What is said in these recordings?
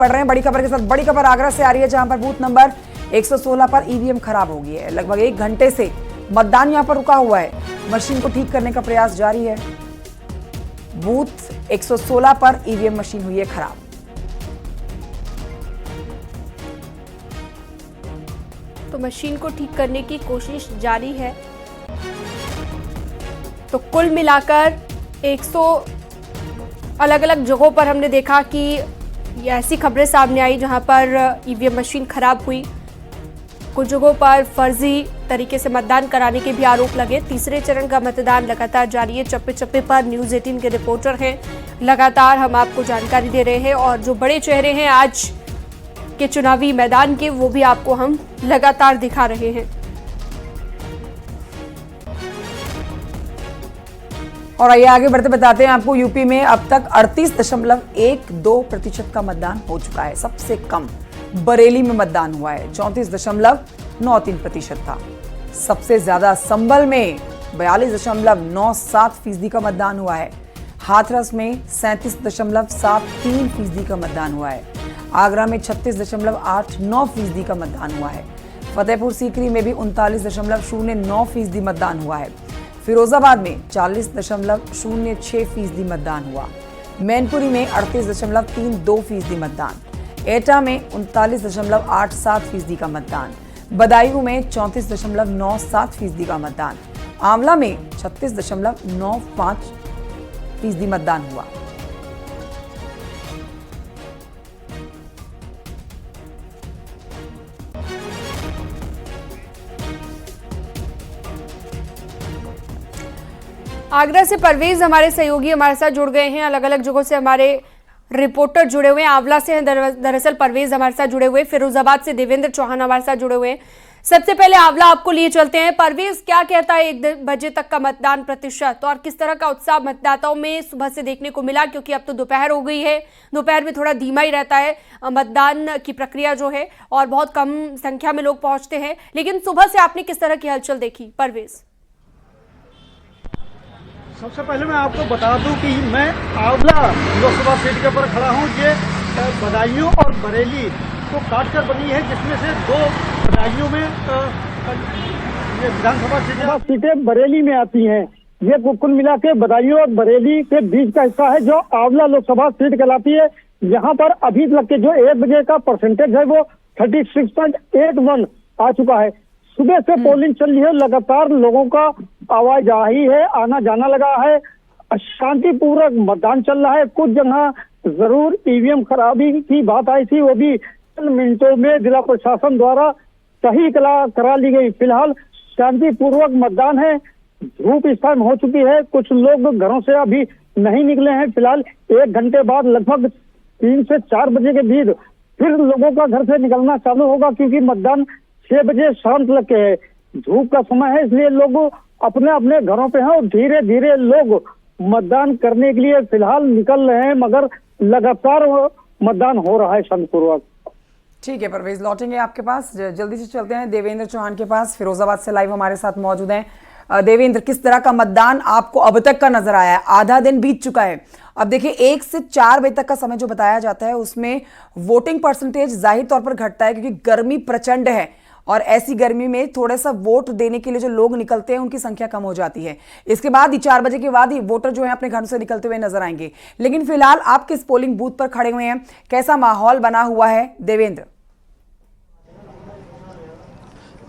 पढ़ रहे हैं बड़ी खबर के साथ। बड़ी खबर आगरा से आ रही है, जहां पर बूथ नंबर 116 पर ईवीएम खराब हो गई है। लगभग 1 घंटे से मतदान यहां पर रुका हुआ है। मशीन को ठीक करने का प्रयास जारी है। बूथ 116 पर ईवीएम मशीन हुई है खराब। तो मशीन को ठीक करने की कोशिश जारी है। तो कुल मिलाकर 100 अलग अलग जगहों पर हमने देखा कि ये ऐसी खबरें सामने आई जहां पर ईवीएम मशीन खराब हुई। कुछ जगहों पर फर्जी तरीके से मतदान कराने के भी आरोप लगे। तीसरे चरण का मतदान लगातार जारी है। चप्पे चप्पे पर न्यूज़ 18 के रिपोर्टर हैं, लगातार हम आपको जानकारी दे रहे हैं और जो बड़े चेहरे हैं आज के चुनावी मैदान के, वो भी आपको हम लगातार दिखा रहे हैं। और आइए आगे बढ़ते बताते हैं आपको, यूपी में अब तक 38.12% का मतदान हो चुका है। सबसे कम बरेली में मतदान हुआ है, 34.93% था। सबसे ज्यादा संभल में 42.97% का मतदान हुआ है। हाथरस में 37.73% का मतदान हुआ है। आगरा में 36.89% का मतदान हुआ है। फतेहपुर सीकरी में भी 39.09% मतदान हुआ है। फिरोजाबाद में 40.06% मतदान हुआ। मैनपुरी में 38.32% मतदान। एटा में 39.87% का मतदान। बदायूं में 34.97% का मतदान। आंवला में 36.95% मतदान हुआ। आगरा से परवेज हमारे सहयोगी हमारे साथ जुड़ गए हैं। अलग अलग जगहों से हमारे रिपोर्टर जुड़े हुए हैं। आंवला से हैं दरअसल परवेज हमारे साथ जुड़े हुए। फिरोजाबाद से देवेंद्र चौहान हमारे साथ जुड़े हुए हैं। सबसे पहले आंवला आपको लिए चलते हैं। परवेज, क्या कहता है 1 बजे तक का मतदान प्रतिशत, और किस तरह का उत्साह मतदाताओं में सुबह से देखने को मिला? क्योंकि अब तो दोपहर हो गई है, दोपहर में थोड़ा धीमा ही रहता है मतदान की प्रक्रिया जो है, और बहुत कम संख्या में लोग पहुंचते हैं। लेकिन सुबह से आपने किस तरह की हलचल देखी परवेज? सबसे पहले मैं आपको बता दूं कि मैं आंवला लोकसभा सीट के ऊपर खड़ा हूं। ये बदायूं और बरेली को काटकर बनी है, जिसमें से 2 बदायूं में ये विधानसभा सीटें बरेली में आती हैं। ये कुल मिला के बदायूं और बरेली के बीच का हिस्सा है जो आंवला लोकसभा सीट कहलाती है। यहाँ पर अभी तक के जो 1 बजे का परसेंटेज है वो 36.81 आ चुका है। सुबह से पोलिंग चल रही है, लगातार लोगों का आवाजाही है, आना जाना लगा है, शांतिपूर्वक मतदान चल रहा है। कुछ जगह जरूर ईवीएम खराबी की बात आई थी, वो भी चंद मिनटों में जिला प्रशासन द्वारा सही करा ली गई। फिलहाल शांतिपूर्वक मतदान है। धूप इस टाइम हो चुकी है, कुछ लोग घरों से अभी नहीं निकले हैं। फिलहाल 1 घंटे बाद लगभग 3 से 4 बजे के बीच फिर लोगों का घर से निकलना चालू होगा, क्योंकि मतदान 6 बजे शांत लग के है। धूप का समय है, इसलिए लोग अपने अपने घरों पे हैं और धीरे धीरे लोग मतदान करने के लिए फिलहाल निकल रहे हैं, मगर लगातार मतदान हो रहा है शांतिपूर्वक। ठीक है परवेज, लौटेंगे आपके पास। जल्दी से चलते हैं देवेंद्र चौहान के पास, फिरोजाबाद से लाइव हमारे साथ मौजूद हैं। देवेंद्र, किस तरह का मतदान आपको अब तक का नजर आया है? आधा दिन बीत चुका है। अब देखिए 1 से 4 बजे तक का समय जो बताया जाता है, उसमें वोटिंग परसेंटेज जाहिर तौर पर घटता है, क्योंकि गर्मी प्रचंड है और ऐसी गर्मी में थोड़ा सा वोट देने के लिए जो लोग निकलते हैं उनकी संख्या कम हो जाती है। इसके बाद ही 4 बजे के बाद ही वोटर जो है अपने घर से निकलते हुए नजर आएंगे। लेकिन फिलहाल आप किस पोलिंग बूथ पर खड़े हुए हैं, कैसा माहौल बना हुआ है देवेंद्र?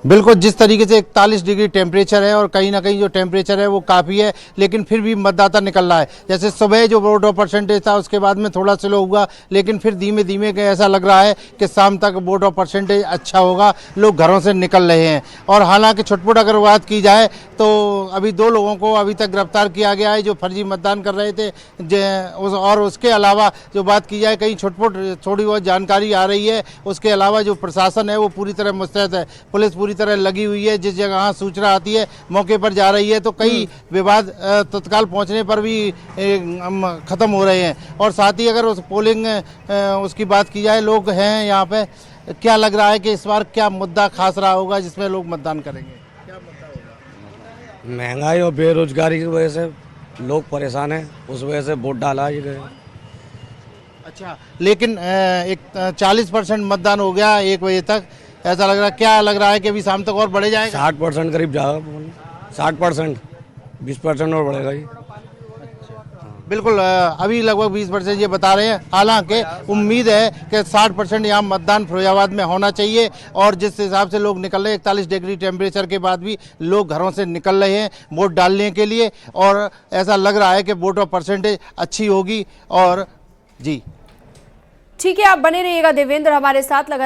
बिल्कुल, जिस तरीके से 41 डिग्री टेम्परेचर है और कहीं ना कहीं जो टेम्परेचर है वो काफ़ी है, लेकिन फिर भी मतदाता निकल रहा है। जैसे सुबह जो वोट ऑफ परसेंटेज था उसके बाद में थोड़ा स्लो हुआ, लेकिन फिर धीमे धीमे ऐसा लग रहा है कि शाम तक वोट ऑफ परसेंटेज अच्छा होगा, लोग घरों से निकल रहे हैं। और हालांकि छुटपुट अगर बात की जाए तो अभी 2 लोगों को अभी तक गिरफ्तार किया गया है जो फर्जी मतदान कर रहे थे। और उसके अलावा जो बात की जाए, कहीं छुटपुट थोड़ी बहुत जानकारी आ रही है। उसके अलावा जो प्रशासन है वो पूरी तरह मुस्तैद है, पुलिस पूरी तरह लगी हुई है। जिस जगह सूचना आती है मौके पर जा रही है, तो कई विवाद तत्काल पहुंचने पर भी खत्म हो रहे हैं। और साथ ही अगर उस पोलिंग उसकी बात की जाए, लोग हैं यहाँ पे, क्या लग रहा है कि इस बार क्या मुद्दा खास रहा होगा जिसमें लोग मतदान करेंगे? क्या मुद्दा होगा? महंगाई और बेरोजगारी की वजह से लोग परेशान हैं, उस वजह से वोट डाला ही गया। अच्छा, लेकिन एक 40% मतदान हो गया 1 बजे तक, ऐसा लग रहा है, क्या लग रहा है कि अभी शाम तक और बढ़े जाएगा? 60% करीब जाएगा, 60%, 20% और बढ़ेगा ही। बिल्कुल, अभी लगभग 20% ये बता रहे हैं। हालांकि उम्मीद है कि 60% यहाँ मतदान फिरोजाबाद में होना चाहिए, और जिस हिसाब से लोग निकल रहे हैं 41 डिग्री टेम्परेचर के बाद भी लोग घरों से निकल रहे हैं वोट डालने के लिए, और ऐसा लग रहा है कि वोट ऑफ परसेंटेज अच्छी होगी। और जी ठीक है, आप बने रहिएगा देवेंद्र हमारे साथ लगातार।